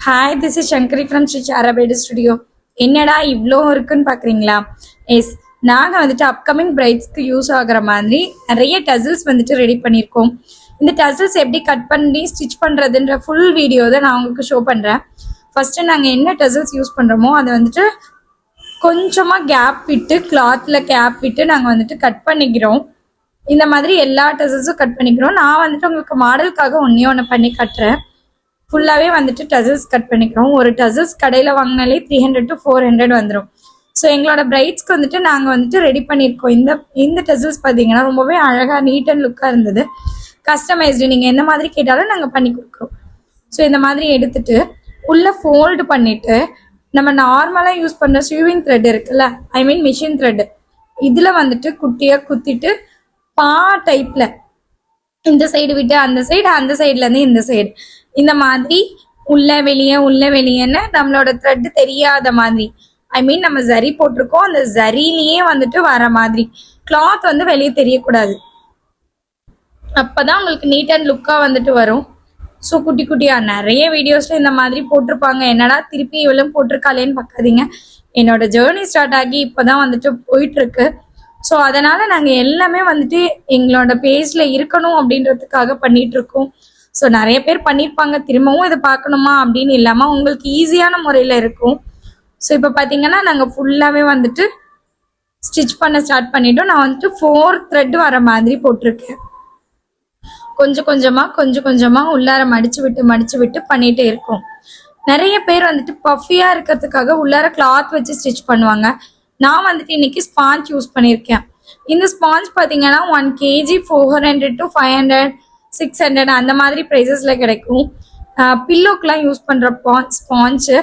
Hi, this is Shankari from Sri Chara Bridal Studio. என்னடா இவ்வளோ இருக்குன்னு பார்க்குறீங்களா? எஸ், நாங்கள் வந்துட்டு அப்கமிங் பிரைட்ஸ்க்கு யூஸ் ஆகிற மாதிரி நிறைய டசல்ஸ் வந்துட்டு ரெடி பண்ணியிருக்கோம். இந்த டசல்ஸ் எப்படி கட் பண்ணி ஸ்டிச் பண்ணுறதுன்ற ஃபுல் வீடியோ தான் நான் உங்களுக்கு ஷோ பண்ணுறேன். ஃபஸ்ட்டு நாங்கள் என்ன டசல்ஸ் யூஸ் பண்ணுறோமோ அதை வந்துட்டு கொஞ்சமாக கேப் விட்டு கிளாத்தில் கேப் விட்டு நாங்கள் வந்துட்டு கட் பண்ணிக்கிறோம். இந்த மாதிரி எல்லா டசல்ஸும் கட் பண்ணிக்கிறோம். நான் வந்துட்டு உங்களுக்கு மாடலுக்காக ஒன்று பண்ணி கட்டுறேன். ஃபுல்லாகவே வந்துட்டு டசல்ஸ் கட் பண்ணிக்கிறோம். ஒரு டசல்ஸ் கடையில் வாங்கினாலே 300 to 400 வந்துடும். ஸோ எங்களோட பிரைட்ஸ்க்கு வந்துட்டு நாங்கள் வந்துட்டு ரெடி பண்ணியிருக்கோம். இந்த டசல்ஸ் பார்த்தீங்கன்னா ரொம்பவே அழகாக நீட் அண்ட் லுக்காக இருந்தது. கஸ்டமைஸ்டு நீங்கள் எந்த மாதிரி கேட்டாலும் நாங்கள் பண்ணி கொடுக்குறோம். ஸோ இந்த மாதிரி எடுத்துட்டு உள்ளே ஃபோல்டு பண்ணிவிட்டு நம்ம நார்மலாக யூஸ் பண்ணுற ஸ்விவிங் த்ரெட் இருக்குல்ல, ஐ மீன் மிஷின் த்ரெட்டு, இதில் வந்துட்டு குட்டியாக குத்திட்டு டைப்பில் இந்த சைடு விட்டு அந்த சைடு, அந்த சைட்லேருந்து இந்த சைடு, இந்த மாதிரி உள்ள வெளியேன்னு நம்மளோட த்ரெட் தெரியாத மாதிரி, ஐ மீன் நம்ம ஜரி போட்டிருக்கோம் அந்த ஜரிலேயே வந்துட்டு வர மாதிரி, கிளாத் வந்து வெளியே தெரியக்கூடாது. அப்போதான் உங்களுக்கு நீட் அண்ட் லுக்காக வந்துட்டு வரும். ஸோ குட்டி குட்டியாக நிறைய வீடியோஸில் இந்த மாதிரி போட்டிருப்பாங்க. என்னடா திருப்பி இவ்வளோ போட்டிருக்காளேன்னு பார்க்காதீங்க. என்னோட ஜேர்னி ஸ்டார்ட் ஆகி இப்போ தான் வந்துட்டு போயிட்டுருக்கு. ஸோ அதனால் நாங்கள் எல்லாமே வந்துட்டு எங்களோட பேஜில் இருக்கணும் அப்படின்றதுக்காக பண்ணிகிட்ருக்கோம். ஸோ நிறைய பேர் பண்ணியிருப்பாங்க, திரும்பவும் இதை பார்க்கணுமா அப்படின்னு இல்லாமல் உங்களுக்கு ஈஸியான முறையில் இருக்கும். ஸோ இப்போ பார்த்தீங்கன்னா நாங்கள் ஃபுல்லாகவே வந்துட்டு ஸ்டிச் பண்ண ஸ்டார்ட் பண்ணிட்டோம். நான் வந்துட்டு 4 த்ரெட் வர மாதிரி போட்டிருக்கேன். கொஞ்சம் கொஞ்சமாக உள்ளார மடித்து விட்டு பண்ணிகிட்டே இருக்கும். நிறைய பேர் வந்துட்டு பஃபியாக இருக்கிறதுக்காக உள்ளார கிளாத் வச்சு ஸ்டிச் பண்ணுவாங்க. நான் வந்துட்டு இன்னைக்கு ஸ்பாஞ்ச் யூஸ் பண்ணியிருக்கேன். இந்த ஸ்பாஞ்ச் பார்த்தீங்கன்னா 1 kg 400 to 500 600 அந்த மாதிரி ப்ரைஸஸில் கிடைக்கும். பில்லோக்கெலாம் யூஸ் பண்ணுற ஸ்பாஞ்சு.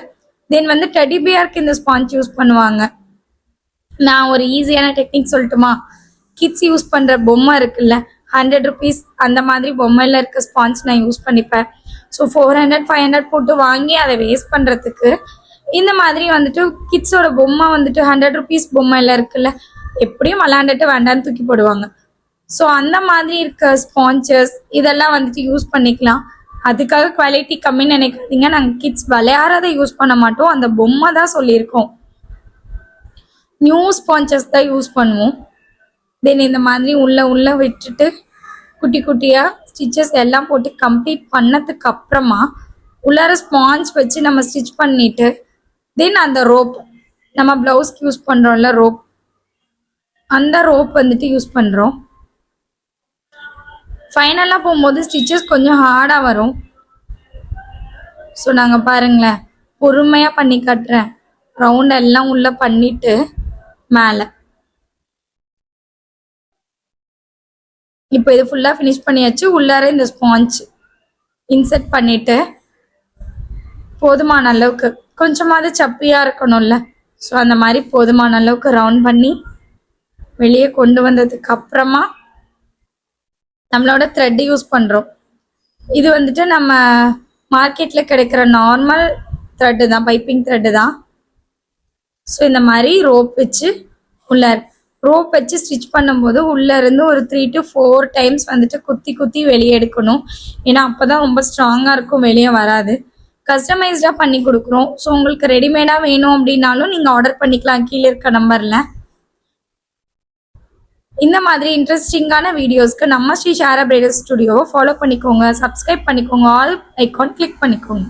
தென் வந்து டெடி பியருக்கு இந்த ஸ்பாஞ்ச் யூஸ் பண்ணுவாங்க. நான் ஒரு ஈஸியான டெக்னிக் சொல்லட்டுமா? கிட்ஸ் யூஸ் பண்ணுற பொம்மை இருக்குல்ல, 100 rupees அந்த மாதிரி பொம்மையில் இருக்க ஸ்பாஞ்ச் நான் யூஸ் பண்ணிப்பேன். ஸோ 400 500 போட்டு வாங்கி அதை வேஸ்ட் பண்ணுறதுக்கு இந்த மாதிரி வந்துட்டு கிட்ஸோட பொம்மை வந்துட்டு 100 rupees பொம்மையில் இருக்குல்ல, எப்படியும் விளாண்டுட்டு வேண்டான்னு தூக்கி போடுவாங்க. ஸோ அந்த மாதிரி இருக்க ஸ்பான்சஸ் இதெல்லாம் வந்துட்டு யூஸ் பண்ணிக்கலாம். அதுக்காக குவாலிட்டி கம்மின்னு நினைக்காதீங்க. நாங்கள் கிட்ஸ் விளையாடுறதை யூஸ் பண்ண மாட்டோம், அந்த பொம்மை தான் சொல்லியிருக்கோம். நியூ ஸ்பான்சஸ் தான் யூஸ் பண்ணுவோம். தென் இந்த மாதிரி உள்ள விட்டுட்டு குட்டி குட்டியாக ஸ்டிச்சஸ் எல்லாம் போட்டு கம்ப்ளீட் பண்ணதுக்கு அப்புறமா உள்ளார ஸ்பாஞ்ச் வச்சு நம்ம ஸ்டிச் பண்ணிட்டு தென் அந்த ரோப், நம்ம ப்ளவுஸ்க்கு யூஸ் பண்ணுறோம்ல ரோப், அந்த ரோப் வந்துட்டு யூஸ் பண்ணுறோம். ஃபைனலாக போகும்போது ஸ்டிச்சஸ் கொஞ்சம் ஹார்டாக வரும். ஸோ நாங்கள் பாருங்களேன், பொறுமையாக பண்ணி காட்டுறேன். ரவுண்ட் எல்லாம் உள்ளே பண்ணிட்டு மேலே இப்போ இது ஃபுல்லாக ஃபினிஷ் பண்ணியாச்சு. உள்ளார இந்த ஸ்பாஞ்ச் இன்செர்ட் பண்ணிவிட்டு போதுமான அளவுக்கு, கொஞ்சமாவது சப்பியாக இருக்கணும்ல, ஸோ அந்த மாதிரி போதுமான அளவுக்கு ரவுண்ட் பண்ணி வெளியே கொண்டு வந்ததுக்கு அப்புறமா நம்மளோட த்ரெட் யூஸ் பண்ணுறோம். இது வந்துட்டு நம்ம மார்க்கெட்டில் கிடைக்கிற நார்மல் த்ரெட்டு தான், பைப்பிங் த்ரெட்டு தான். ஸோ இந்த மாதிரி ரோப் வச்சு ஸ்டிச் பண்ணும்போது உள்ளேருந்து ஒரு 3 to 4 times வந்துட்டு குத்தி வெளியே எடுக்கணும். ஏன்னா அப்போ தான் ரொம்ப ஸ்ட்ராங்காக இருக்கும், வெளியே வராது. கஸ்டமைஸ்டாக பண்ணி கொடுக்குறோம். ஸோ உங்களுக்கு ரெடிமேடாக வேணும் அப்படின்னாலும் நீங்கள் ஆர்டர் பண்ணிக்கலாம் கீழே இருக்க நம்பரில். இந்த மாதிரி இன்ட்ரெஸ்டிங்கான வீடியோஸ்க்கு நம்ம ஸ்ரீ சாரா பிரைடல் ஸ்டுடியோவை ஃபாலோ பண்ணிக்கோங்க, சப்ஸ்கிரைப் பண்ணிக்கோங்க, ஆல் ஐகான் கிளிக் பண்ணிக்கோங்க.